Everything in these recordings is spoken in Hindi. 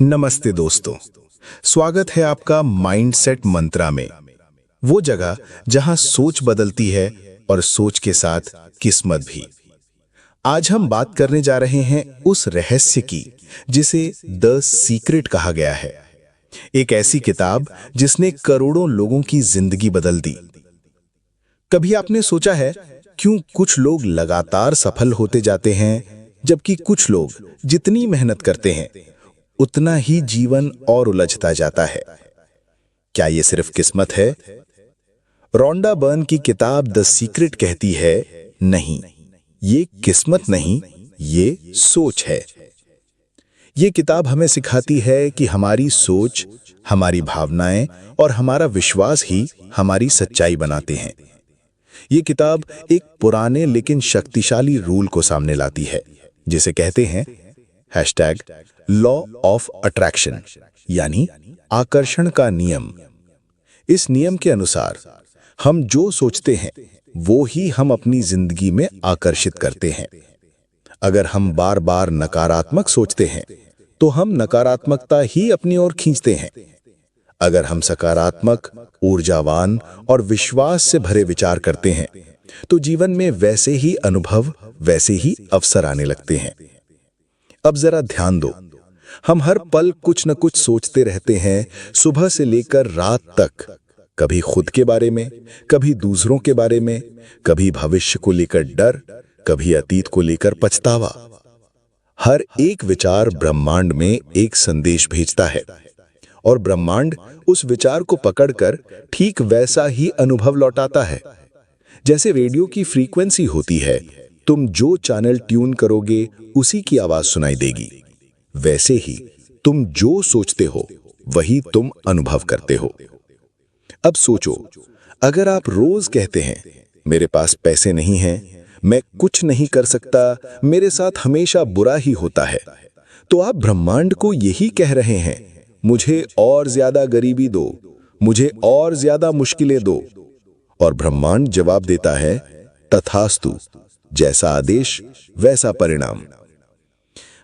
नमस्ते दोस्तों। स्वागत है आपका माइंडसेट मंत्रा में। वो जगह जहां सोच बदलती है और सोच के साथ किस्मत भी। आज हम बात करने जा रहे हैं उस रहस्य की जिसे द सीक्रेट कहा गया है। एक ऐसी किताब जिसने करोड़ों लोगों की जिंदगी बदल दी। कभी आपने सोचा है क्यों कुछ लोग लगातार सफल होते जाते हैं जबकि कुछ लोग जितनी मेहनत करते हैं उतना ही जीवन और उलझता जाता है? क्या ये सिर्फ किस्मत है? रोंडा बर्न की किताब द सीक्रेट कहती है, नहीं, ये किस्मत नहीं, ये सोच है। ये किताब हमें सिखाती है कि हमारी सोच, हमारी भावनाएं और हमारा विश्वास ही हमारी सच्चाई बनाते हैं। ये किताब एक पुराने लेकिन शक्तिशाली रूल को सामने लाती है, जिसे कहते हैं #लॉ ऑफ अट्रैक्शन, यानी आकर्षण का नियम। इस नियम के अनुसार हम जो सोचते हैं वो ही हम अपनी जिंदगी में आकर्षित करते हैं। अगर हम बार बार नकारात्मक सोचते हैं तो हम नकारात्मकता ही अपनी ओर खींचते हैं। अगर हम सकारात्मक, ऊर्जावान और विश्वास से भरे विचार करते हैं तो जीवन में वैसे ही अनुभव, वैसे ही अवसर आने लगते हैं। अब जरा ध्यान दो, हम हर पल कुछ न कुछ सोचते रहते हैं, सुबह से लेकर रात तक। कभी खुद के बारे में, कभी दूसरों के बारे में, कभी भविष्य को लेकर डर, कभी अतीत को लेकर पछतावा। हर एक विचार ब्रह्मांड में एक संदेश भेजता है और ब्रह्मांड उस विचार को पकड़कर ठीक वैसा ही अनुभव लौटाता है। जैसे रेडियो की फ्रीक्वेंसी होती है, तुम जो चैनल ट्यून करोगे उसी की आवाज सुनाई देगी। वैसे ही तुम जो सोचते हो वही तुम अनुभव करते हो। अब सोचो, अगर आप रोज कहते हैं मेरे पास पैसे नहीं हैं, मैं कुछ नहीं कर सकता, मेरे साथ हमेशा बुरा ही होता है, तो आप ब्रह्मांड को यही कह रहे हैं, मुझे और ज्यादा गरीबी दो, मुझे और ज्यादा मुश्किलें दो। और ब्रह्मांड जवाब देता है, तथास्तु, जैसा आदेश वैसा परिणाम।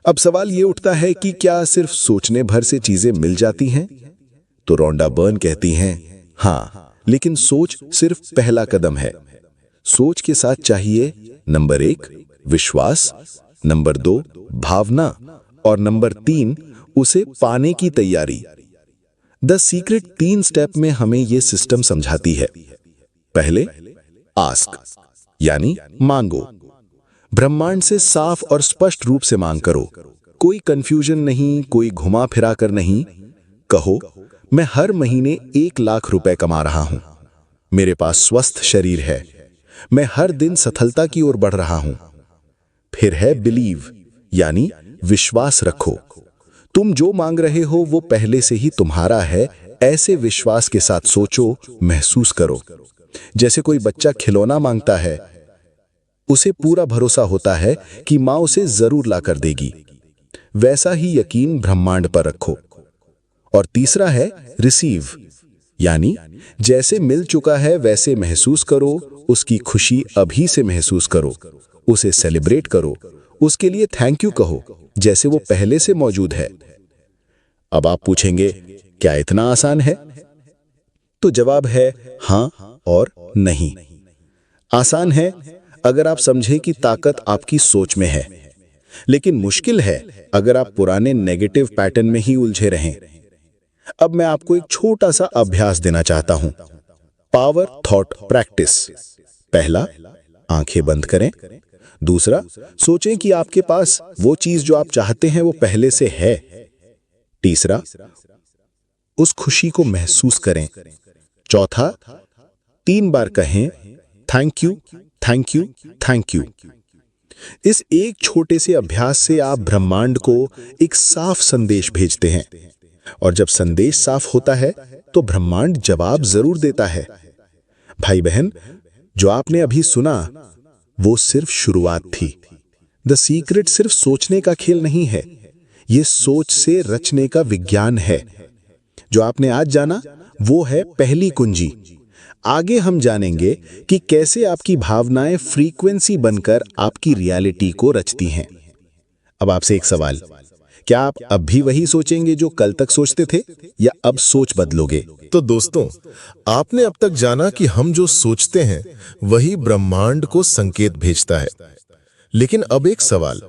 अब सवाल ये उठता है कि क्या सिर्फ सोचने भर से चीजें मिल जाती हैं? तो रोंडा बर्न कहती हैं, हाँ, लेकिन सोच सिर्फ पहला कदम है। सोच के साथ चाहिए नंबर 1 विश्वास, नंबर 2 भावना और नंबर 3 उसे पाने की तैयारी। द सीक्रेट 3 स्टेप में हमें यह सिस्टम समझाती है। पहले, आस्क, यानी मांगो। ब्रह्मांड से साफ और स्पष्ट रूप से मांग करो। कोई कंफ्यूजन नहीं, कोई घुमा फिरा कर नहीं। कहो, मैं हर महीने 1 लाख रुपए कमा रहा हूं, मेरे पास स्वस्थ शरीर है, मैं हर दिन सफलता की ओर बढ़ रहा हूं। फिर है बिलीव, यानी विश्वास रखो। तुम जो मांग रहे हो वो पहले से ही तुम्हारा है, ऐसे विश्वास के साथ सोचो, महसूस करो। जैसे कोई बच्चा खिलौना मांगता है, उसे पूरा भरोसा होता है कि मां उसे जरूर ला कर देगी। वैसा ही यकीन ब्रह्मांड पर रखो। और तीसरा है रिसीव, यानी जैसे मिल चुका है वैसे महसूस करो, उसकी खुशी अभी से महसूस करो, उसे सेलिब्रेट करो, उसके लिए थैंक यू कहो, जैसे वो पहले से मौजूद है। अब आप पूछेंगे, क्या इतना आसान है? तो जवाब है हां और नहीं। आसान है अगर आप समझे कि ताकत आपकी सोच में है, लेकिन मुश्किल है अगर आप पुराने नेगेटिव पैटर्न में ही उलझे रहें। अब मैं आपको एक छोटा सा अभ्यास देना चाहता हूं, पावर थॉट प्रैक्टिस। पहला, आंखें बंद करें। दूसरा, सोचें कि आपके पास वो चीज जो आप चाहते हैं वो पहले से है। तीसरा, उस खुशी को महसूस करें। चौथा, 3 बार कहें thank you, thank you, thank you. इस एक छोटे से अभ्यास से आप ब्रह्मांड को एक साफ संदेश भेजते हैं, और जब संदेश साफ होता है तो ब्रह्मांड जवाब जरूर देता है। भाई बहन, जो आपने अभी सुना वो सिर्फ शुरुआत थी। द सीक्रेट सिर्फ सोचने का खेल नहीं है, ये सोच से रचने का विज्ञान है। जो आपने आज जाना वो है पहली कुंजी। आगे हम जानेंगे कि कैसे आपकी भावनाएं फ्रीक्वेंसी बनकर आपकी रियलिटी को रचती हैं। अब आपसे एक सवाल, क्या आप अब भी वही सोचेंगे जो कल तक सोचते थे, या अब सोच बदलोगे? तो दोस्तों, आपने अब तक जाना कि हम जो सोचते हैं वही ब्रह्मांड को संकेत भेजता है। लेकिन अब एक सवाल,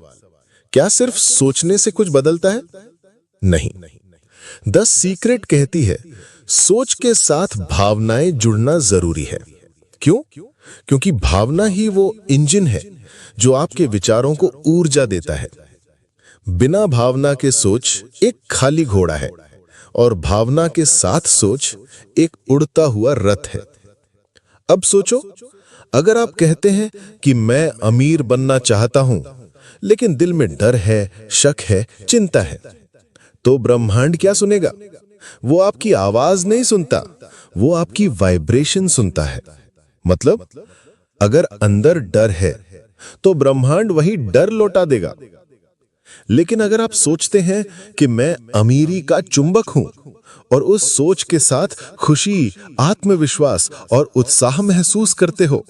क्या सिर्फ सोचने से कुछ बदलता है? नहीं। द सीक्रेट कहती है, सोच के साथ भावनाएं जुड़ना जरूरी है। क्यों? क्योंकि भावना ही वो इंजन है जो आपके विचारों को ऊर्जा देता है। बिना भावना के सोच एक खाली घोड़ा है, और भावना के साथ सोच एक उड़ता हुआ रथ है। अब सोचो, अगर आप कहते हैं कि मैं अमीर बनना चाहता हूं, लेकिन दिल में डर है, शक है, चिंता है, तो ब्रह्मांड क्या सुनेगा? वो आपकी आवाज नहीं सुनता, वो आपकी वाइब्रेशन सुनता है। मतलब, अगर अंदर डर है तो ब्रह्मांड वही डर लौटा देगा। लेकिन अगर आप सोचते हैं कि मैं अमीरी का चुंबक हूं, और उस सोच के साथ खुशी, आत्मविश्वास और उत्साह महसूस करते हो,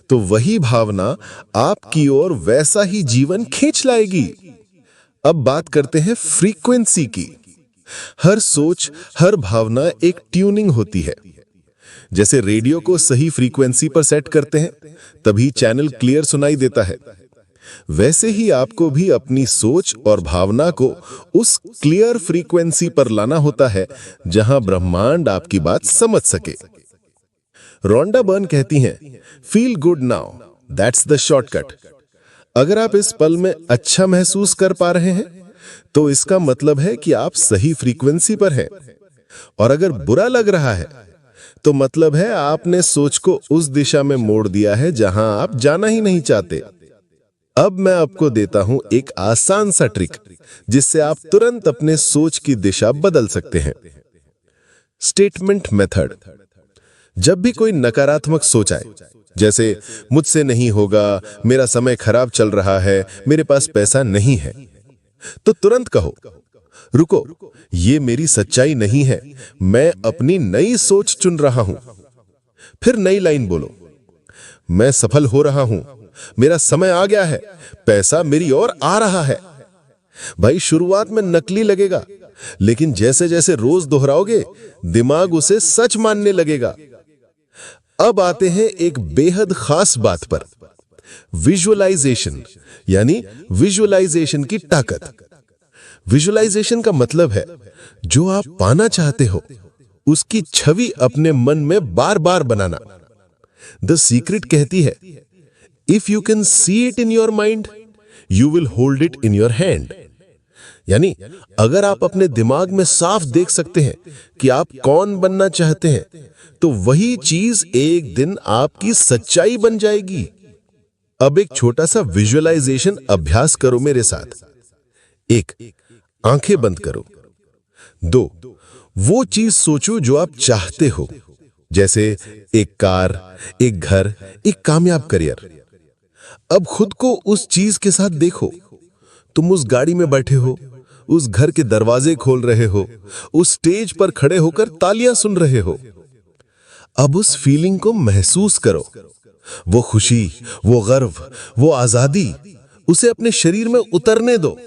तो वही भावना आपकी ओर वैसा ही जीवन खींच लाएगी। अब बात करते हैं फ्रीक्वेंसी की। हर सोच, हर भावना एक ट्यूनिंग होती है। जैसे रेडियो को सही फ्रीक्वेंसी पर सेट करते हैं, तभी चैनल क्लियर सुनाई देता है। वैसे ही आपको भी अपनी सोच और भावना को उस क्लियर फ्रीक्वेंसी पर लाना होता है जहां ब्रह्मांड आपकी बात समझ सके। रोंडा बर्न कहती हैं, feel good now, that's the shortcut. अगर आप इस पल में अच्छा महसूस कर पा रहे हैं, तो इसका मतलब है कि आप सही फ्रीक्वेंसी पर हैं। और अगर बुरा लग रहा है, तो मतलब है आपने सोच को उस दिशा में मोड़ दिया है जहां आप जाना ही नहीं चाहते। अब मैं आपको देता हूं एक आसान सा ट्रिक, जिससे आप तुरंत अपने सोच की दिशा बदल सकते हैं। Statement method. जब भी कोई नकारात्मक सोच आए, जैसे मुझसे नहीं होगा, मेरा समय खराब चल रहा है, मेरे पास पैसा नहीं है, तो तुरंत कहो, रुको, ये मेरी सच्चाई नहीं है, मैं अपनी नई सोच चुन रहा हूं। फिर नई लाइन बोलो, मैं सफल हो रहा हूं, मेरा समय आ गया है, पैसा मेरी ओर आ रहा है। भाई, शुरुआत में नकली लगेगा, लेकिन जैसे जैसे रोज दोहराओगे, दिमाग उसे सच मानने लगेगा। अब आते हैं एक बेहद खास बात पर, विजुअलाइजेशन, यानी विजुअलाइजेशन की ताकत। विजुअलाइजेशन का मतलब है, जो आप पाना चाहते हो, उसकी छवि अपने मन में बार बार बनाना। द सीक्रेट कहती है, if you can see it in your mind, you will hold it in your hand. यानी अगर आप अपने दिमाग में साफ देख सकते हैं कि आप कौन बनना चाहते हैं, तो वही चीज एक दिन आपकी सच्चाई बन जाएगी। अब एक छोटा सा विजुअलाइजेशन अभ्यास करो मेरे साथ। 1, आंखें बंद करो। 2, वो चीज सोचो जो आप चाहते हो, जैसे एक कार, एक घर, एक कामयाब करियर। अब खुद को उस चीज के साथ देखो। तुम उस गाड़ी में बैठे हो, उस घर के दरवाजे खोल रहे हो, उस स्टेज पर खड़े होकर तालियां सुन रहे हो। अब उस फीलिंग को महसूस करो, वो खुशी, वो गर्व, वो आजादी, उसे अपने शरीर में उतरने दो।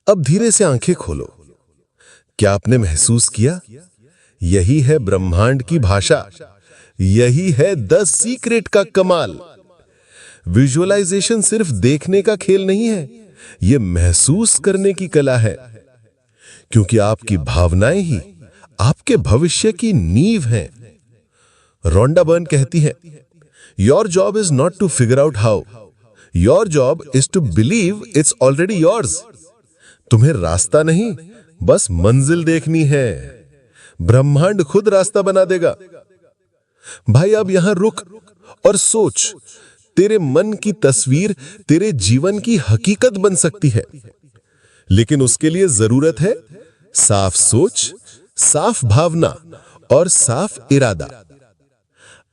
अब धीरे से आंखें खोलो। क्या आपने महसूस किया? यही है ब्रह्मांड की भाषा, यही है द सीक्रेट का कमाल। विजुअलाइजेशन सिर्फ देखने का खेल नहीं है, यह महसूस करने की कला है, क्योंकि आपकी भावनाएं ही आपके भविष्य की नींव हैं। रोंडा बर्न कहती है, your job is not to figure out how, your job is to believe it's already yours. तुम्हें रास्ता नहीं, बस मंजिल देखनी है। ब्रह्मांड खुद रास्ता बना देगा। भाई, अब यहां रुक और सोच। तेरे मन की तस्वीर तेरे जीवन की हकीकत बन सकती है, लेकिन उसके लिए जरूरत है साफ सोच, साफ भावना और साफ इरादा।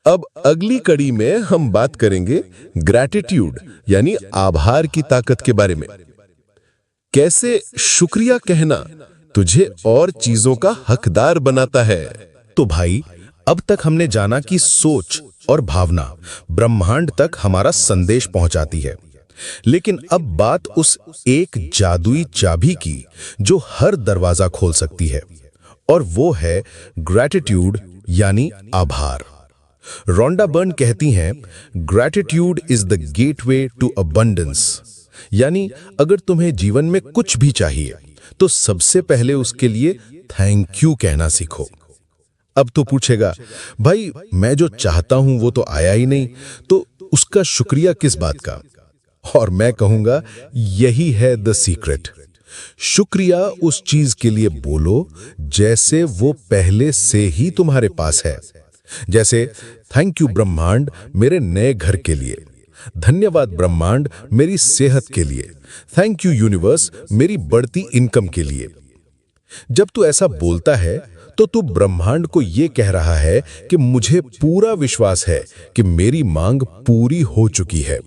अब अगली कड़ी में हम बात करेंगे ग्रैटिट्यूड, यानी आभार की ताकत के बारे में। कैसे शुक्रिया कहना तुझे और चीजों का हकदार बनाता है। तो भाई, अब तक हमने जाना कि सोच और भावना ब्रह्मांड तक हमारा संदेश पहुंचाती है। लेकिन अब बात उस एक जादुई चाबी की जो हर दरवाजा खोल सकती है, और वो है ग्रैटिट्यूड यानी आभार। रोंडा बर्न कहती हैं, gratitude is the gateway to abundance. यानी अगर तुम्हें जीवन में कुछ भी चाहिए तो सबसे पहले उसके लिए थैंक यू कहना सीखो। अब तो पूछेगा, भाई मैं जो चाहता हूं वो तो आया ही नहीं, तो उसका शुक्रिया किस बात का? और मैं कहूंगा, यही है द सीक्रेट। शुक्रिया उस चीज के लिए बोलो जैसे वो पहले से ही तुम्हारे पास है। जैसे थैंक यू ब्रह्मांड मेरे नए घर के लिए, धन्यवाद ब्रह्मांड मेरी सेहत के लिए, थैंक यू यूनिवर्स मेरी बढ़ती इनकम के लिए। जब तू ऐसा बोलता है तो तू ब्रह्मांड को यह कह रहा है कि मुझे पूरा विश्वास है कि मेरी मांग पूरी हो चुकी है।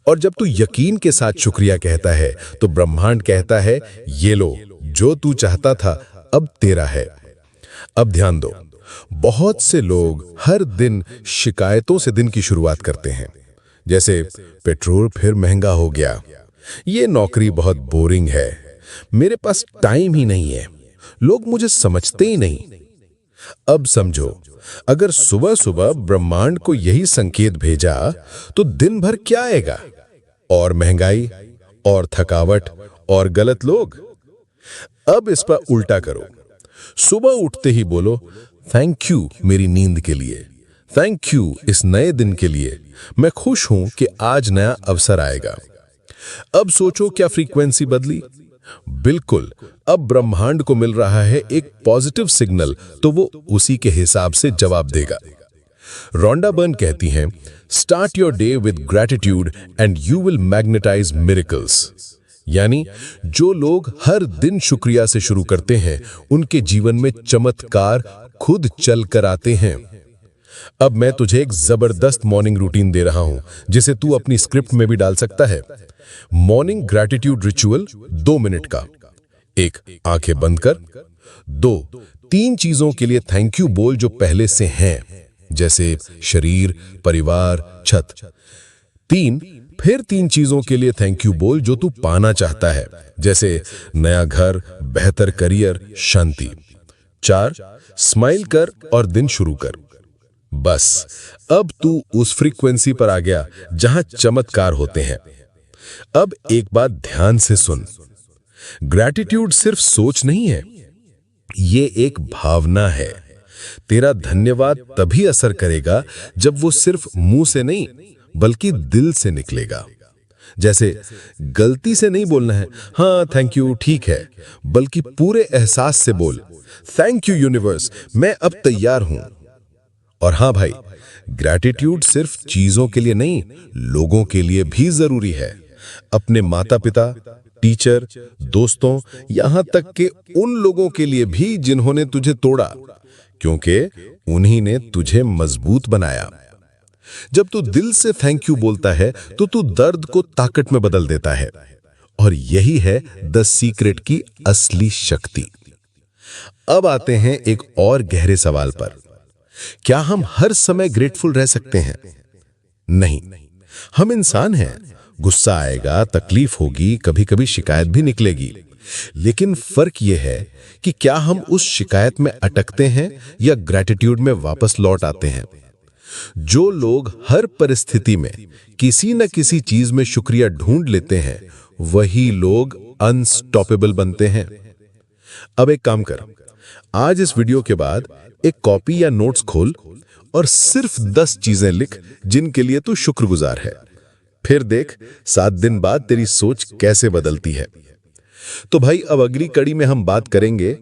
और जब तू यकीन के साथ शुक्रिया कहता है तो ब्रह्मांड कहता है, ये लो, जो तू चाहता था अब तेरा है। अब ध्यान दो, बहुत से लोग हर दिन शिकायतों से दिन की शुरुआत करते हैं। जैसे पेट्रोल फिर महंगा हो गया, ये नौकरी बहुत बोरिंग है, मेरे पास टाइम ही नहीं है, लोग मुझे समझते ही नहीं। अब समझो, अगर सुबह सुबह ब्रह्मांड को यही संकेत भेजा तो दिन भर क्या आएगा? और महंगाई, और थकावट, और गलत लोग। अब इस पर उल्टा करो, सुबह उठते ही बोलो, थैंक यू मेरी नींद के लिए, थैंक यू इस नए दिन के लिए, मैं खुश हूं कि आज नया अवसर आएगा। अब सोचो, क्या फ्रीक्वेंसी बदली? बिल्कुल, अब ब्रह्मांड को मिल रहा है एक पॉजिटिव सिग्नल, तो वो उसी के हिसाब से जवाब देगा। रोंडा बर्न कहती हैं, start your day with gratitude and you will magnetise miracles. यानी जो लोग हर दिन शुक्रिया से शुरू करते हैं उनके जीवन में चमत्कार खुद चल कर आते हैं। अब मैं तुझे एक जबरदस्त मॉर्निंग रूटीन दे रहा हूं जिसे तू अपनी स्क्रिप्ट में भी डाल सकता है। मॉर्निंग ग्रैटिट्यूड रिचुअल 2 मिनट का। 1, आंखें बंद कर। 2, 3 चीजों के लिए थैंक यू बोल जो पहले से हैं, जैसे शरीर, परिवार, छत। 3, फिर 3 चीजों के लिए थैंक यू बोल जो तू पाना चाहता है, जैसे नया घर, बेहतर करियर, शांति। 4, स्माइल कर और दिन शुरू कर। बस अब तू उस फ्रीक्वेंसी पर आ गया जहां चमत्कार होते हैं। अब एक बात ध्यान से सुन, ग्रैटिट्यूड सिर्फ सोच नहीं है, ये एक भावना है। तेरा धन्यवाद तभी असर करेगा जब वो सिर्फ मुंह से नहीं बल्कि दिल से निकलेगा। जैसे गलती से नहीं बोलना है, हाँ थैंक यू ठीक है, बल्कि पूरे एहसास से बोल, थैंक यू यूनिवर्स, मैं अब तैयार हूं। और हाँ भाई, ग्रैटिट्यूड सिर्फ चीजों के लिए नहीं, लोगों के लिए भी जरूरी है। अपने माता पिता, टीचर, दोस्तों, यहां तक कि उन लोगों के लिए भी जिन्होंने तुझे तोड़ा, क्योंकि उन्हीं ने तुझे मजबूत बनाया। जब तू दिल से थैंक यू बोलता है तो तू दर्द को ताकत में बदल देता है। और यही है द सीक्रेट की असली शक्ति। अब आते हैं एक और गहरे सवाल पर, क्या हम हर समय ग्रेटफुल रह सकते हैं? नहीं, हम इंसान हैं, गुस्सा आएगा, तकलीफ होगी, कभी कभी शिकायत भी निकलेगी। लेकिन फर्क यह है कि क्या हम उस शिकायत में अटकते हैं या ग्रैटिट्यूड में वापस लौट आते हैं। जो लोग हर परिस्थिति में किसी न किसी चीज में शुक्रिया ढूंढ लेते हैं, वही लोग अनस्टॉपेबल बनते हैं। अब एक काम कर, आज इस वीडियो के बाद एक कॉपी या नोट्स खोल और सिर्फ 10 चीजें लिख जिनके लिए तू शुक्रगुजार है। फिर देख 7 दिन बाद तेरी सोच कैसे बदलती है। तो भाई, अब अगली कड़ी में हम बात करेंगे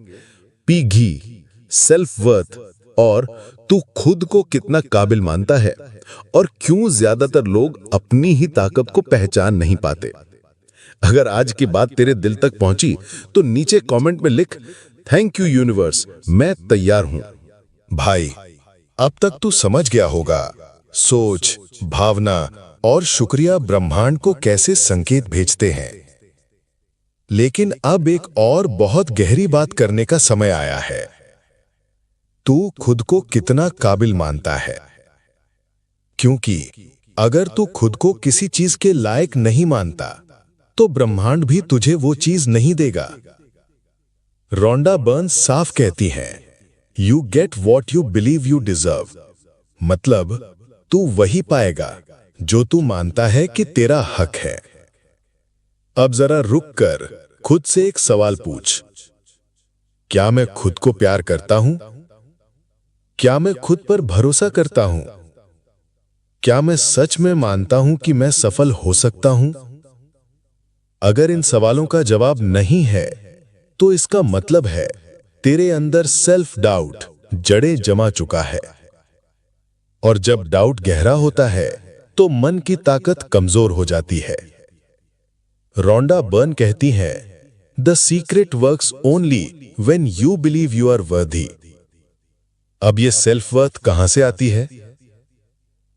पी घी, सेल्फ वर्थ और तू खुद को कितना काबिल मानता है और क्यों ज्यादातर लोग अपनी ही ताकत को पहचान नहीं पाते। अगर आज की बात तेरे दिल तक पहुंची तो नीचे कमेंट में लिख, थैंक यू यूनिवर्स, मैं तैयार हूं। भाई, अब तक तू समझ गया होगा सोच, भावना और शुक्रिया ब्रह्मांड को कैसे संकेत भेजते हैं। लेकिन अब एक और बहुत गहरी बात करने का समय आया है। तू खुद को कितना काबिल मानता है? क्योंकि अगर तू खुद को किसी चीज के लायक नहीं मानता तो ब्रह्मांड भी तुझे वो चीज नहीं देगा। रोंडा बर्न्स साफ कहती हैं, you get what you believe you deserve. मतलब तू वही पाएगा जो तू मानता है कि तेरा हक है। अब जरा रुक कर खुद से एक सवाल पूछ, क्या मैं खुद को प्यार करता हूं? क्या मैं खुद पर भरोसा करता हूं? क्या मैं सच में मानता हूं कि मैं सफल हो सकता हूं? अगर इन सवालों का जवाब नहीं है तो इसका मतलब है तेरे अंदर सेल्फ डाउट जड़ें जमा चुका है। और जब डाउट गहरा होता है तो मन की ताकत कमजोर हो जाती है। रोंडा बर्न कहती है, the secret works only when you believe you are worthy. अब ये सेल्फ वर्थ कहां से आती है?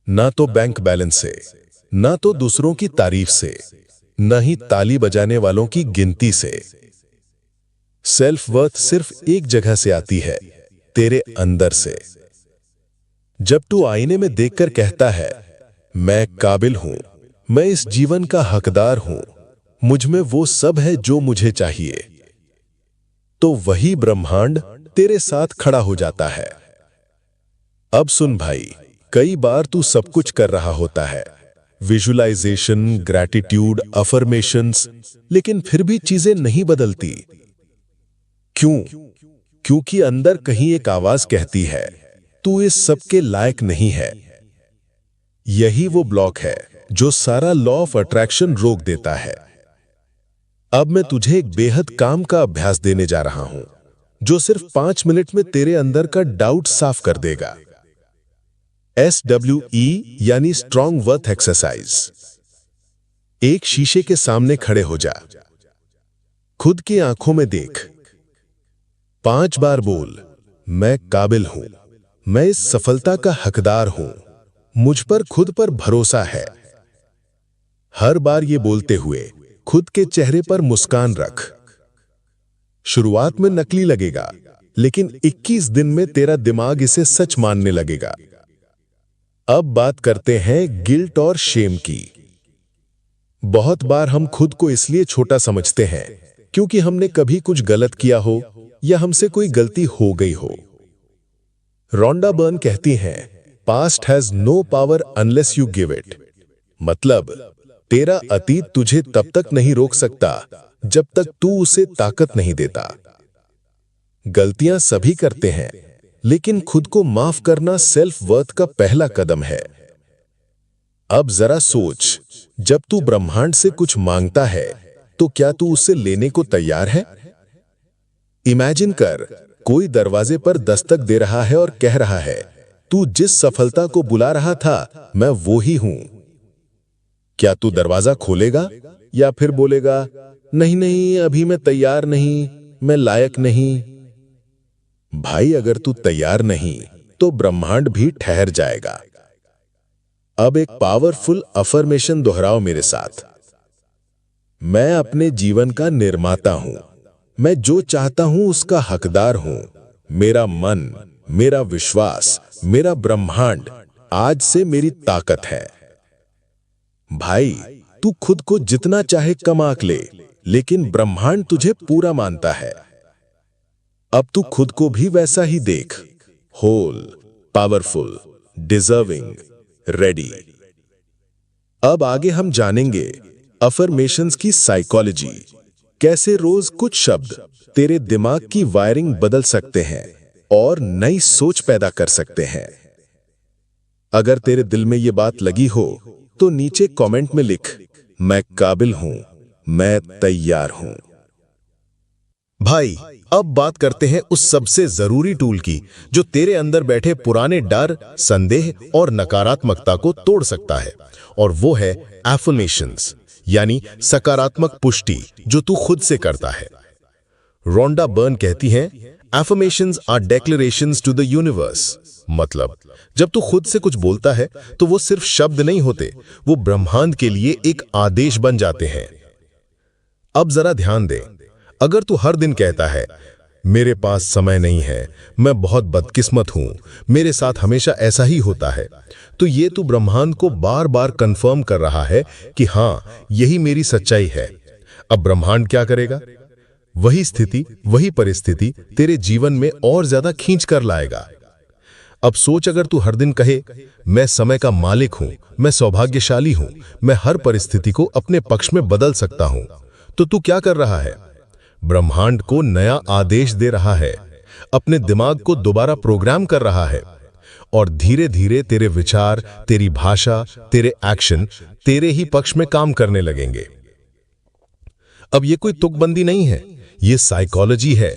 ना तो बैंक बैलेंस से, ना तो दूसरों की तारीफ से, न ही ताली बजाने वालों की गिनती से। सेल्फ वर्थ सिर्फ एक जगह से आती है, तेरे अंदर से। जब तू आईने में देखकर कहता है, मैं काबिल हूं, मैं इस जीवन का हकदार हूं, मुझ में वो सब है जो मुझे चाहिए, तो वही ब्रह्मांड तेरे साथ खड़ा हो जाता है। अब सुन भाई, कई बार तू सब कुछ कर रहा होता है, विजुअलाइजेशन, ग्रैटिट्यूड, अफर्मेशंस, लेकिन फिर भी चीजें नहीं बदलती। क्यों? क्योंकि अंदर कहीं एक आवाज कहती है, तू इस सब के लायक नहीं है। यही वो ब्लॉक है जो सारा लॉ ऑफ अट्रैक्शन रोक देता है। अब मैं तुझे एक बेहद काम का अभ्यास देने जा रहा हूं, जो सिर्फ 5 मिनट में तेरे अंदर का डाउट साफ कर देगा। SWE यानी स्ट्रॉन्ग वर्थ एक्सरसाइज। एक शीशे के सामने खड़े हो जा, खुद की आंखों में देख, 5 बार बोल, मैं काबिल हूं, मैं इस सफलता का हकदार हूं, मुझ पर खुद पर भरोसा है। हर बार ये बोलते हुए खुद के चेहरे पर मुस्कान रख। शुरुआत में नकली लगेगा, लेकिन 21 दिन में तेरा दिमाग इसे सच मानने लगेगा। अब बात करते हैं गिल्ट और शेम की। बहुत बार हम खुद को इसलिए छोटा समझते हैं क्योंकि हमने कभी कुछ गलत किया हो या हमसे कोई गलती हो गई हो। रोंडा बर्न कहती हैं, past has no power unless you give it. मतलब तेरा अतीत तुझे तब तक नहीं रोक सकता जब तक तू उसे ताकत नहीं देता। गलतियां सभी करते हैं, लेकिन खुद को माफ करना सेल्फ वर्थ का पहला कदम है। अब जरा सोच, जब तू ब्रह्मांड से कुछ मांगता है तो क्या तू उसे लेने को तैयार है? इमेजिन कर, कोई दरवाजे पर दस्तक दे रहा है और कह रहा है, तू जिस सफलता को बुला रहा था मैं वो ही हूं। क्या तू दरवाजा खोलेगा या फिर बोलेगा, नहीं नहीं, अभी मैं तैयार नहीं, मैं लायक नहीं? भाई, अगर तू तैयार नहीं तो ब्रह्मांड भी ठहर जाएगा। अब एक पावरफुल अफर्मेशन दोहराओ मेरे साथ। मैं अपने जीवन का निर्माता हूं, मैं जो चाहता हूं उसका हकदार हूं। मेरा मन, मेरा विश्वास, मेरा ब्रह्मांड आज से मेरी ताकत है। भाई, तू खुद को जितना चाहे कम आंक ले, लेकिन ब्रह्मांड तुझे पूरा मानता है। अब तू खुद को भी वैसा ही देख, होल, पावरफुल, डिजर्विंग, रेडी। अब आगे हम जानेंगे अफर्मेशंस की साइकोलॉजी, कैसे रोज कुछ शब्द तेरे दिमाग की वायरिंग बदल सकते हैं और नई सोच पैदा कर सकते हैं। अगर तेरे दिल में ये बात लगी हो तो नीचे कमेंट में लिख, मैं काबिल हूं, मैं तैयार हूं। भाई, अब बात करते हैं उस सबसे जरूरी टूल की जो तेरे अंदर बैठे पुराने डर, संदेह और नकारात्मकता को तोड़ सकता है, और वो है एफर्मेशंस, यानी सकारात्मक पुष्टि जो तू खुद से करता है। रोंडा बर्न कहती हैं, affirmations are declarations to the universe. मतलब जब तू खुद से कुछ बोलता है तो वो सिर्फ शब्द नहीं होते, वो ब्रह्मांड के लिए एक आदेश बन जाते हैं। अब जरा ध्यान दे, अगर तू हर दिन कहता है, मेरे पास समय नहीं है, मैं बहुत बदकिस्मत हूं, मेरे साथ हमेशा ऐसा ही होता है। तो ये तू ब्रह्मांड को बार बार कंफर्म कर रहा है कि हाँ, यही मेरी सच्चाई है। अब ब्रह्मांड क्या करेगा? वही स्थिति, वही परिस्थिति तेरे जीवन में और ज्यादा खींच कर लाएगा। अब सोच, अगर तू हर दिन कहे, मैं समय का मालिक हूं, मैं सौभाग्यशाली हूं, मैं हर परिस्थिति को अपने पक्ष में बदल सकता हूं, तो तू क्या कर रहा है? ब्रह्मांड को नया आदेश दे रहा है, अपने दिमाग को दोबारा प्रोग्राम कर रहा है, और धीरे धीरे तेरे विचार, तेरी भाषा, तेरे एक्शन तेरे ही पक्ष में काम करने लगेंगे। अब ये कोई तुकबंदी नहीं है, ये साइकोलॉजी है।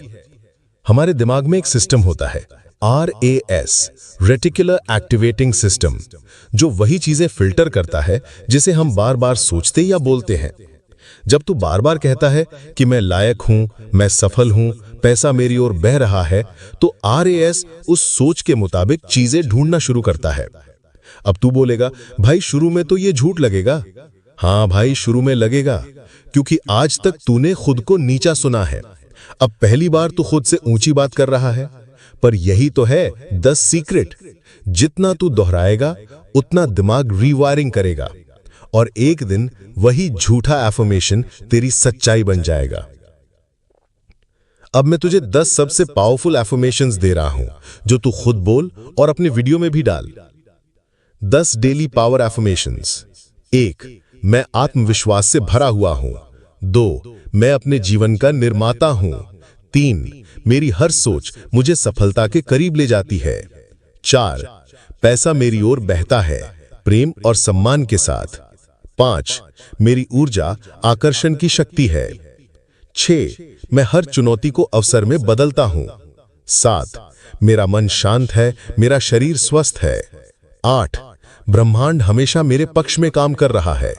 हमारे दिमाग में एक सिस्टम होता है, RAS, रेटिकुलर एक्टिवेटिंग सिस्टम, जो वही चीजें फिल्टर करता है जिसे हम बार बार सोचते या बोलते हैं। जब तू बार बार कहता है कि मैं लायक हूं, मैं सफल हूं, पैसा मेरी ओर बह रहा है, तो RAS उस सोच के मुताबिक चीजें ढूंढना शुरू करता है। अब तू बोलेगा, भाई शुरू में तो ये झूठ लगेगा। हाँ भाई, शुरू में लगेगा, क्योंकि आज तक तूने खुद को नीचा सुना है। अब पहली बार तू खुद से ऊंची बात कर रहा है। पर यही तो है 10 सीक्रेट। जितना तू दोहराएगा, उतना दिमाग रीवायरिंग करेगा, और एक दिन वही झूठा एफर्मेशन तेरी सच्चाई बन जाएगा। अब मैं तुझे 10 सबसे पावरफुल एफर्मेशंस दे रहा हूं, जो तू खुद बोल और अपने वीडियो में भी डाल। 10 डेली पावर एफर्मेशंस। 1, मैं आत्मविश्वास से भरा हुआ हूं। 2, मैं अपने जीवन का निर्माता हूं। 3, मेरी हर सोच मुझे सफलता के करीब ले जाती है। 4, पैसा मेरी ओर बहता है, प्रेम और सम्मान के साथ। 5, मेरी ऊर्जा आकर्षण की शक्ति है। 6, मैं हर चुनौती को अवसर में बदलता हूं। 7, मेरा मन शांत है, मेरा शरीर स्वस्थ है। 8, ब्रह्मांड हमेशा मेरे पक्ष में काम कर रहा है।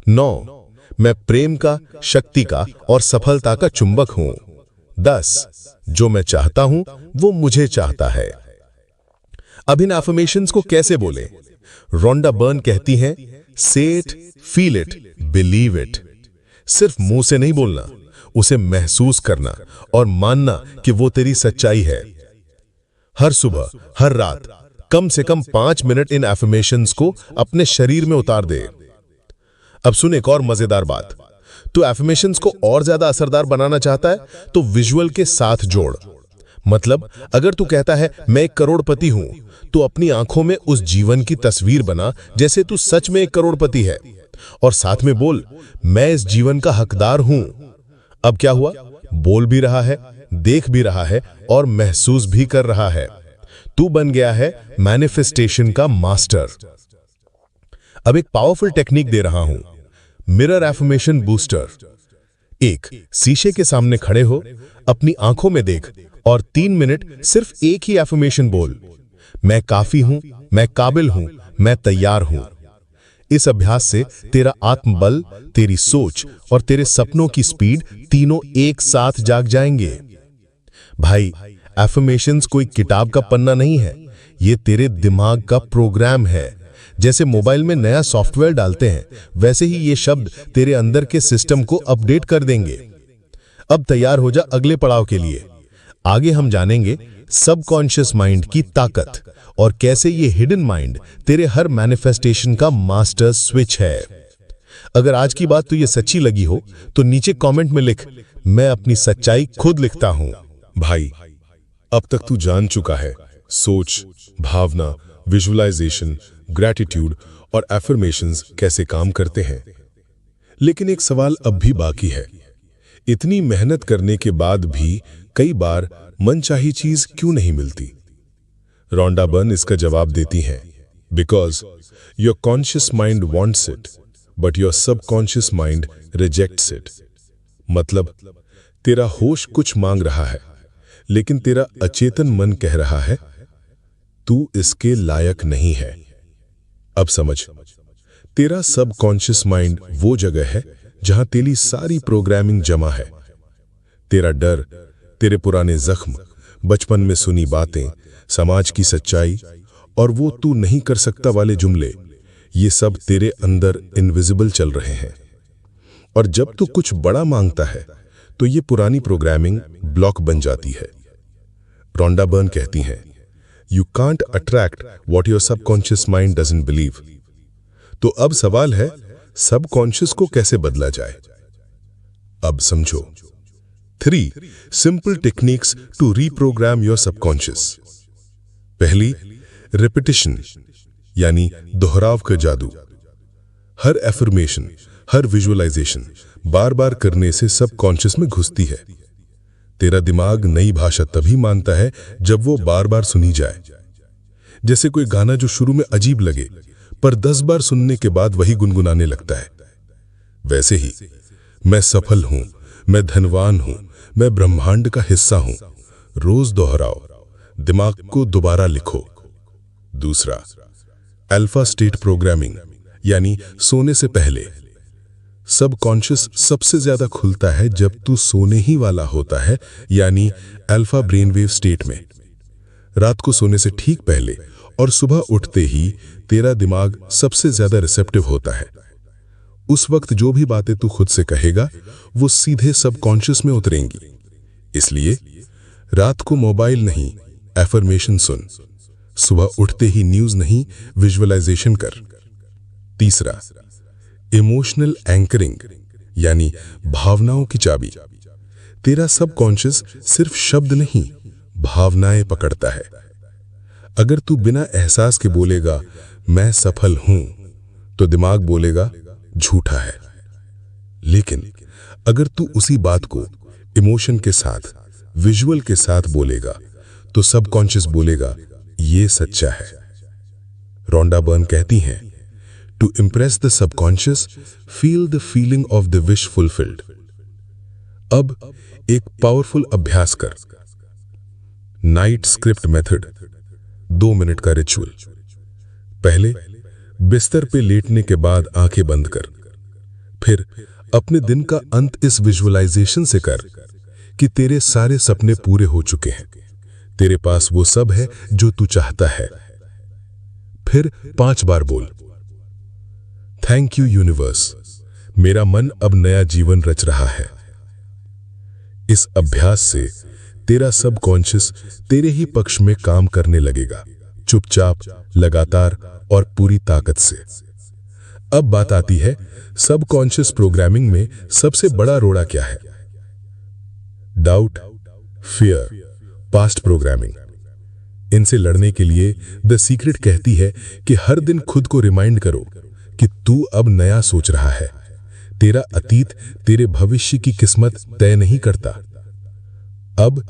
9, मैं प्रेम का, शक्ति का और सफलता का चुंबक हूं। 10, जो मैं चाहता हूं वो मुझे चाहता है। अब इन एफर्मेशंस को कैसे बोलें? रोंडा बर्न कहती हैं, से it, feel it, believe it. सिर्फ मुंह से नहीं बोलना, उसे महसूस करना और मानना कि वो तेरी सच्चाई है। हर सुबह, हर रात कम से कम 5 मिनट इन एफर्मेशंस को अपने शरीर में उतार दे। अब सुन एक और मजेदार बात। तो एफर्मेशंस को और ज्यादा असरदार बनाना चाहता है तो विजुअल के साथ जोड़। मतलब अगर तू कहता है मैं 1 करोड़पति हूं, तो अपनी आंखों में उस जीवन की तस्वीर बना जैसे तू सच में 1 करोड़पति है, और साथ में बोल, मैं इस जीवन का हकदार हूं। अब क्या हुआ? बोल भी रहा है, देख भी रहा है और महसूस भी कर रहा है। तू बन गया है मैनिफेस्टेशन का मास्टर। अब एक पावरफुल टेक्निक दे रहा हूं, मिरर एफर्मेशन बूस्टर। 1, शीशे के सामने खड़े हो, अपनी आंखों में देख और 3 मिनट सिर्फ एक ही एफर्मेशन बोल, मैं काफी हूं, मैं काबिल हूं, मैं तैयार हूं। इस अभ्यास से तेरा आत्मबल, तेरी सोच और तेरे सपनों की स्पीड तीनों एक साथ जाग जाएंगे। भाई, एफर्मेशंस कोई किताब का पन्ना नहीं है, ये तेरे दिमाग का प्रोग्राम है। जैसे मोबाइल में नया सॉफ्टवेयर डालते हैं, वैसे ही ये शब्द तेरे अंदर के सिस्टम को अपडेट कर देंगे। अब तैयार हो जा अगले पड़ाव के लिए। आगे हम जानेंगे सबकॉन्शियस माइंड की ताकत और कैसे ये हिडन माइंड तेरे हर मैनिफेस्टेशन का मास्टर स्विच है। अगर आज की बात तुझे सच्ची लगी हो तो नीचे कमेंट में लिख, मैं अपनी सच्चाई खुद लिखता हूं। भाई, अब तक तू जान चुका है सोच, भावना, विजुअलाइजेशन, ग्रैटिट्यूड और एफर्मेशंस कैसे काम करते हैं। लेकिन एक सवाल अब भी बाकी है। इतनी मेहनत करने के बाद भी कई बार मनचाही चीज क्यों नहीं मिलती? रोंडा बर्न इसका जवाब देती हैं, because your conscious mind wants it but your subconscious mind rejects it. मतलब तेरा होश कुछ मांग रहा है, लेकिन तेरा अचेतन मन कह रहा है तू इसके लायक नहीं है। अब समझ, तेरा सबकॉन्शियस माइंड वो जगह है जहां तेरी सारी प्रोग्रामिंग जमा है। तेरा डर, तेरे पुराने जख्म, बचपन में सुनी बातें, समाज की सच्चाई और वो तू नहीं कर सकता वाले जुमले, ये सब तेरे अंदर इनविजिबल चल रहे हैं। और जब तू कुछ बड़ा मांगता है तो ये पुरानी प्रोग्रामिंग ब्लॉक बन जाती है। रोंडा बर्न कहती हैं, you can't attract what your subconscious mind doesn't believe. तो अब सवाल है, सबकॉन्शियस को कैसे बदला जाए? अब समझो 3 simple techniques to reprogram your subconscious. पहली, रिपीटिशन यानी दोहराव का जादू। हर एफर्मेशन, हर विजुअलाइजेशन बार बार करने से सबकॉन्शियस में घुसती है। तेरा दिमाग नई भाषा तभी मानता है जब वो बार बार सुनी जाए। जैसे कोई गाना जो शुरू में अजीब लगे पर 10 बार सुनने के बाद वही गुनगुनाने लगता है। वैसे ही मैं सफल हूं, मैं धनवान हूं, मैं ब्रह्मांड का हिस्सा हूं रोज दोहराओ, दिमाग को दोबारा लिखो। दूसरा, अल्फा स्टेट प्रोग्रामिंग यानी सोने से पहले। सबकॉन्शियस सबसे ज्यादा खुलता है जब तू सोने ही वाला होता है, यानी अल्फा ब्रेनवेव स्टेट में। रात को सोने से ठीक पहले और सुबह उठते ही तेरा दिमाग सबसे ज्यादा रिसेप्टिव होता है। उस वक्त जो भी बातें तू खुद से कहेगा वो सीधे सबकॉन्शियस में उतरेंगी। इसलिए रात को मोबाइल नहीं, एफर्मेशन सुन। सुबह उठते ही न्यूज नहीं, विजुअलाइजेशन कर। तीसरा, इमोशनल एंकरिंग यानी भावनाओं की चाबी। तेरा सबकॉन्शियस सिर्फ शब्द नहीं, भावनाएं पकड़ता है। अगर तू बिना एहसास के बोलेगा मैं सफल हूं, तो दिमाग बोलेगा झूठा है। लेकिन अगर तू उसी बात को इमोशन के साथ, विजुअल के साथ बोलेगा, तो सबकॉन्शियस बोलेगा ये सच्चा है। रोंडा बर्न कहती हैं, to impress the subconscious, feel the feeling of the wish fulfilled. अब एक पावरफुल अभ्यास कर। नाइट स्क्रिप्ट मेथड, 2 मिनट का रिचुअल। पहले बिस्तर पे लेटने के बाद आंखें बंद कर। फिर अपने दिन का अंत इस विजुअलाइजेशन से कर कि तेरे सारे सपने पूरे हो चुके हैं, तेरे पास वो सब है जो तू चाहता है। फिर 5 बार बोल, थैंक यू यूनिवर्स, मेरा मन अब नया जीवन रच रहा है। इस अभ्यास से तेरा सबकॉन्शियस तेरे ही पक्ष में काम करने लगेगा, चुपचाप, लगातार और पूरी ताकत से। अब बात आती है सबकॉन्शियस प्रोग्रामिंग में सबसे बड़ा रोड़ा क्या है? Doubt, fear, past programming. इनसे लड़ने के लिए द सीक्रेट कहती है कि हर दिन खुद को रिमाइंड करो कि तू अब नया सोच रहा है। तेरा अतीत तेरे भविष्य की किस्मत तय नहीं करता। अब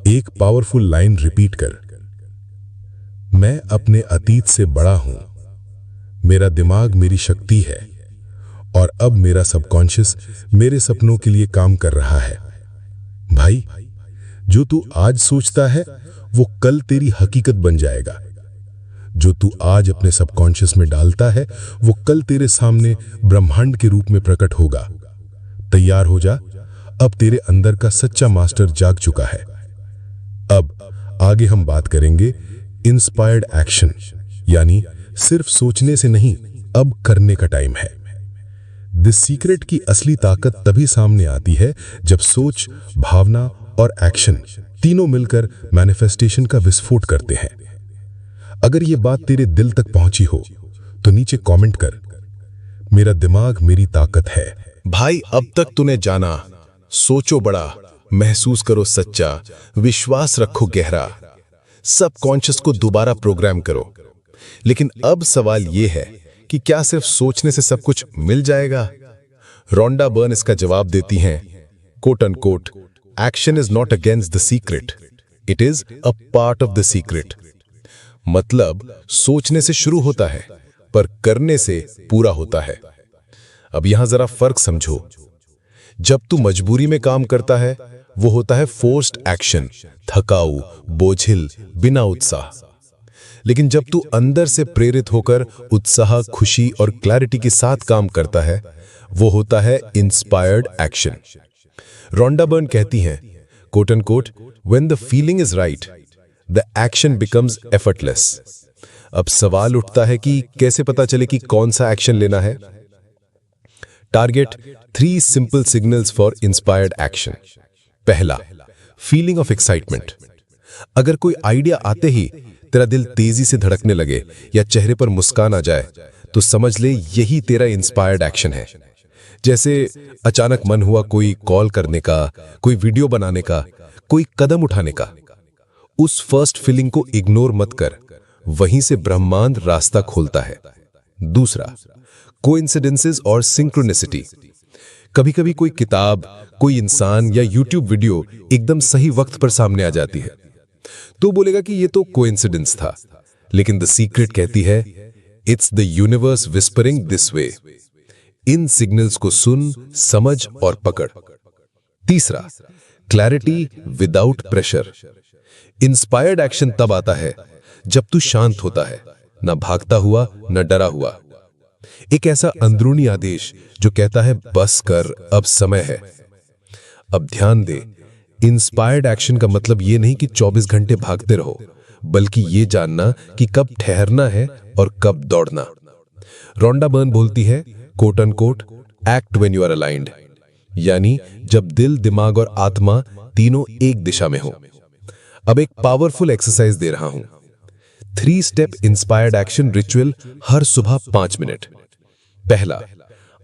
एक पावरफुल लाइन रिपीट कर, मैं अपने अतीत से बड़ा हूं, मेरा दिमाग मेरी शक्ति है और अब मेरा सबकॉन्शियस मेरे सपनों के लिए काम कर रहा है। भाई, जो तू आज सोचता है वो कल तेरी हकीकत बन जाएगा। जो तू आज अपने सबकॉन्शियस में डालता है वो कल तेरे सामने ब्रह्मांड के रूप में प्रकट होगा। तैयार हो जा, अब तेरे अंदर का सच्चा मास्टर जाग चुका है। अब आगे हम बात करेंगे इंस्पायर्ड एक्शन, यानी सिर्फ सोचने से नहीं, अब करने का टाइम है। द सीक्रेट की असली ताकत तभी सामने आती है जब सोच, भावना और एक्शन तीनों मिलकर मैनिफेस्टेशन का विस्फोट करते हैं। अगर ये बात तेरे दिल तक पहुंची हो तो नीचे कमेंट कर, मेरा दिमाग मेरी ताकत है। भाई, अब तक तूने जाना, सोचो बड़ा, महसूस करो सच्चा, विश्वास रखो गहरा, सबकॉन्शियस को दोबारा प्रोग्राम करो। लेकिन अब सवाल यह है कि क्या सिर्फ सोचने से सब कुछ मिल जाएगा? रोंडा बर्न इसका जवाब देती हैं, quote unquote, action is not against the secret, it is a part of the secret. मतलब सोचने से शुरू होता है पर करने से पूरा होता है। अब यहां जरा फर्क समझो। जब तू मजबूरी में काम करता है वो होता है फोर्स्ड एक्शन, थकाऊ, बोझिल, बिना उत्साह। लेकिन जब तू अंदर से प्रेरित होकर उत्साह, खुशी और क्लैरिटी के साथ काम करता है वो होता है इंस्पायर्ड एक्शन। रोंडा बर्न कहती हैं, quote unquote, when the feeling is right the action becomes effortless. अब सवाल उठता है कि कैसे पता चले कि कौन सा एक्शन लेना है? Target 3 simple signals for inspired action. पहला, फीलिंग ऑफ एक्साइटमेंट। अगर कोई आइडिया आते ही तेरा दिल तेजी से धड़कने लगे या चेहरे पर मुस्कान आ जाए, तो समझ ले यही तेरा इंस्पायर्ड एक्शन है। जैसे अचानक मन हुआ कोई कॉल करने का, कोई वीडियो बनाने का, कोई कदम उठाने का। उस फर्स्ट फीलिंग को इग्नोर मत कर, वहीं से ब्रह्मांड रास्ता खोलता है। दूसरा, कोइंसिडेंसेस और सिंक्रोनिसिटी। कभी कभी कोई किताब, कोई इंसान या यूट्यूब वीडियो एकदम सही वक्त पर सामने आ जाती है, तो बोलेगा कि ये तो कोइंसिडेंस था, लेकिन द सीक्रेट कहती है it's the universe whispering this way. In signals को सुन, समझ और पकड़। तीसरा, clarity without pressure. Inspired action तब आता है जब तू शांत होता है, ना भागता हुआ, ना डरा हुआ। एक ऐसा अंदरूनी आदेश जो कहता है बस कर, अब समय है। अब ध्यान दे, इंस्पायर्ड एक्शन का मतलब ये नहीं कि 24 घंटे भागते रहो, बल्कि ये जानना कि कब ठहरना है और कब दौड़ना। रोंडा बर्न बोलती है, quote unquote, act when you are aligned, यानी जब दिल, दिमाग और आत्मा तीनों एक दिशा में हो। अब एक पावरफुल एक्सरसाइज दे रहा हूं। 3 स्टेप इंस्पायर्ड एक्शन रिचुअल हर सुबह 5 मिनट। पहला,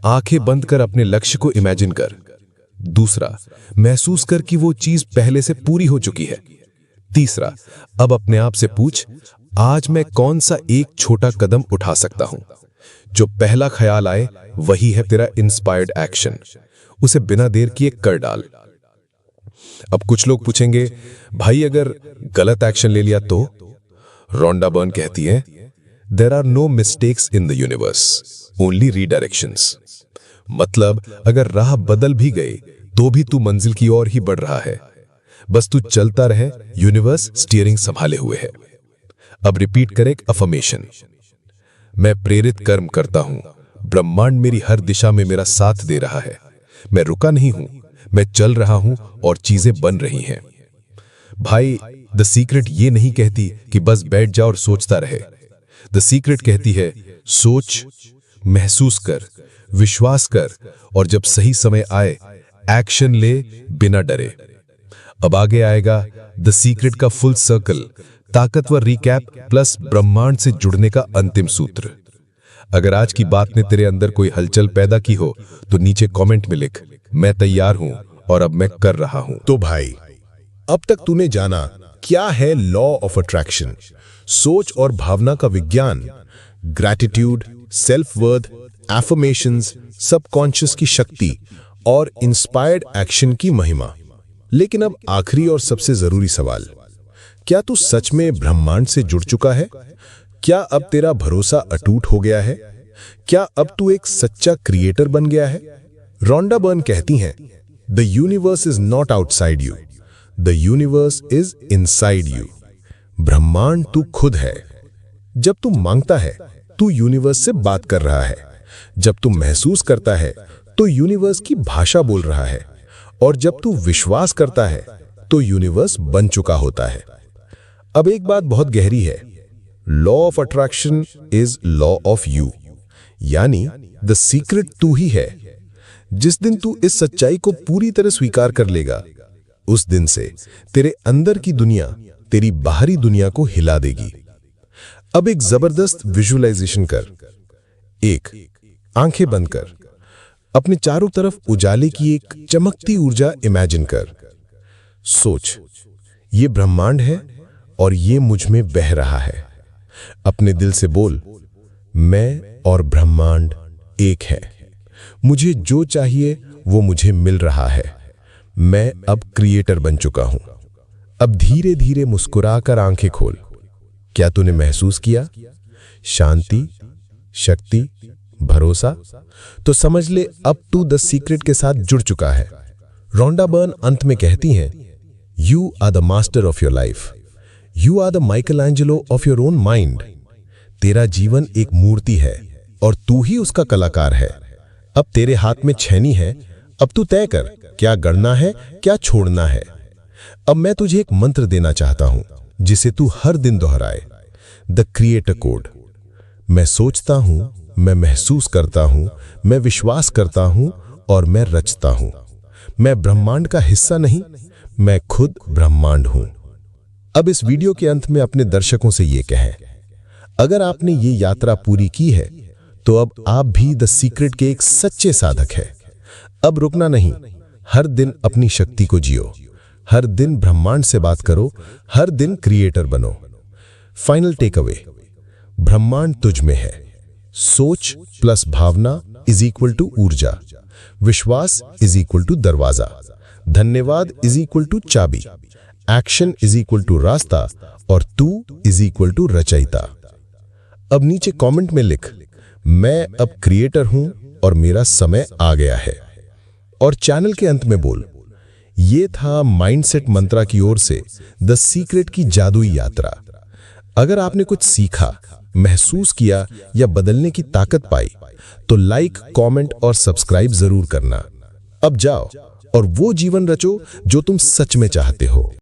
आंखें बंद कर अपने लक्ष्य को इमेजिन कर। दूसरा, महसूस कर कि वो चीज पहले से पूरी हो चुकी है। तीसरा, अब अपने आप से पूछ, आज मैं कौन सा एक छोटा कदम उठा सकता हूं। जो पहला ख्याल आए वही है तेरा इंस्पायर्ड एक्शन। उसे बिना देर किए कर डाल। अब कुछ लोग पूछेंगे, भाई अगर गलत एक्शन ले लिया तो? रोंडा बर्न कहती है, there are no mistakes in the universe, only redirections. मतलब अगर राह बदल भी गई तो भी तू मंजिल की ओर ही बढ़ रहा है। बस तू चलता रहे, यूनिवर्स स्टीयरिंग संभाले हुए है। अब रिपीट कर एक अफर्मेशन, मैं प्रेरित कर्म करता हूं, ब्रह्मांड मेरी हर दिशा में मेरा साथ दे रहा है। मैं रुका नहीं हूं, मैं चल रहा हूं और चीजें बन रही हैं। भाई, द सीक्रेट ये नहीं कहती कि बस बैठ जा और सोचता रहे। द सीक्रेट कहती है, सोच, महसूस कर, विश्वास कर, और जब सही समय आए एक्शन ले बिना डरे। अब आगे आएगा द सीक्रेट का फुल सर्कल, ताकतवर रिकैप प्लस ब्रह्मांड से जुड़ने का अंतिम सूत्र। अगर आज की बात ने तेरे अंदर कोई हलचल पैदा की हो तो नीचे कमेंट में लिख, मैं तैयार हूं और अब मैं कर रहा हूं। तो भाई, अब तक तूने जाना क्या है लॉ ऑफ अट्रैक्शन, सोच और भावना का विज्ञान, gratitude, self worth, affirmations, subconscious की शक्ति और इंस्पायर्ड एक्शन की महिमा। लेकिन अब आखिरी और सबसे जरूरी सवाल, क्या तू सच में ब्रह्मांड से जुड़ चुका है? क्या अब तेरा भरोसा अटूट हो गया है? क्या अब तू एक सच्चा क्रिएटर बन गया है? रोंडा बर्न कहती हैं, the universe is not outside you, the universe is inside you. ब्रह्मांड तू खुद है। जब तू मांगता है तू यूनिवर्स से बात कर रहा है। जब तू महसूस करता है तो यूनिवर्स की भाषा बोल रहा है। और जब तू विश्वास करता है तो यूनिवर्स बन चुका होता है। अब एक बात बहुत गहरी है, law of attraction is law of you, यानी द सीक्रेट तू ही है। जिस दिन तू इस सच्चाई को पूरी तरह स्वीकार कर लेगा, उस दिन से तेरे अंदर की दुनिया तेरी बाहरी दुनिया को हिला देगी। अब एक जबरदस्त विजुअलाइजेशन कर। 1, आंखें बंद कर, अपने चारों तरफ उजाले की एक चमकती ऊर्जा इमेजिन कर। सोच, ये ब्रह्मांड है और ये मुझ में बह रहा है। अपने दिल से बोल, मैं और ब्रह्मांड एक है। मुझे जो चाहिए वो मुझे मिल रहा है। मैं अब क्रिएटर बन चुका हूं। अब धीरे धीरे मुस्कुराकर आंखें खोल। क्या तूने महसूस किया शांति, शक्ति, भरोसा? तो समझ ले अब तू द सीक्रेट के साथ जुड़ चुका है। रोंडा बर्न अंत में कहती हैं, you are the master of your life, you are the Michelangelo of your own mind. तेरा जीवन एक मूर्ति है और तू ही उसका कलाकार है। अब तेरे हाथ में छेनी है, अब तू तय कर क्या गढ़ना है, क्या छोड़ना है। अब मैं तुझे एक मंत्र देना चाहता हूं जिसे तू हर दिन दोहराए, द क्रिएटर कोड। मैं सोचता हूं, मैं महसूस करता हूं, मैं विश्वास करता हूं और मैं रचता हूं। मैं ब्रह्मांड का हिस्सा नहीं, मैं खुद ब्रह्मांड हूं। अब इस वीडियो के अंत में अपने दर्शकों से ये कहें, अगर आपने ये यात्रा पूरी की है तो अब आप भी द सीक्रेट के एक सच्चे साधक हैं। अब रुकना नहीं, हर दिन अपनी शक्ति को जियो, हर दिन ब्रह्मांड से बात करो, हर दिन क्रिएटर बनो। फाइनल टेक अवे, ब्रह्मांड तुझ में है। सोच प्लस भावना इज इक्वल टू ऊर्जा, विश्वास इज इक्वल टू दरवाजा, धन्यवाद इज इक्वल टू चाबी, एक्शन इज इक्वल टू रास्ता और तू इज इक्वल टू रचयिता। अब नीचे कमेंट में लिख, मैं अब क्रिएटर हूं और मेरा समय आ गया है। और चैनल के अंत में बोल, ये था माइंडसेट मंत्रा की ओर से द सीक्रेट की जादुई यात्रा। अगर आपने कुछ सीखा, महसूस किया या बदलने की ताकत पाई तो लाइक, कमेंट और सब्सक्राइब जरूर करना। अब जाओ और वो जीवन रचो जो तुम सच में चाहते हो।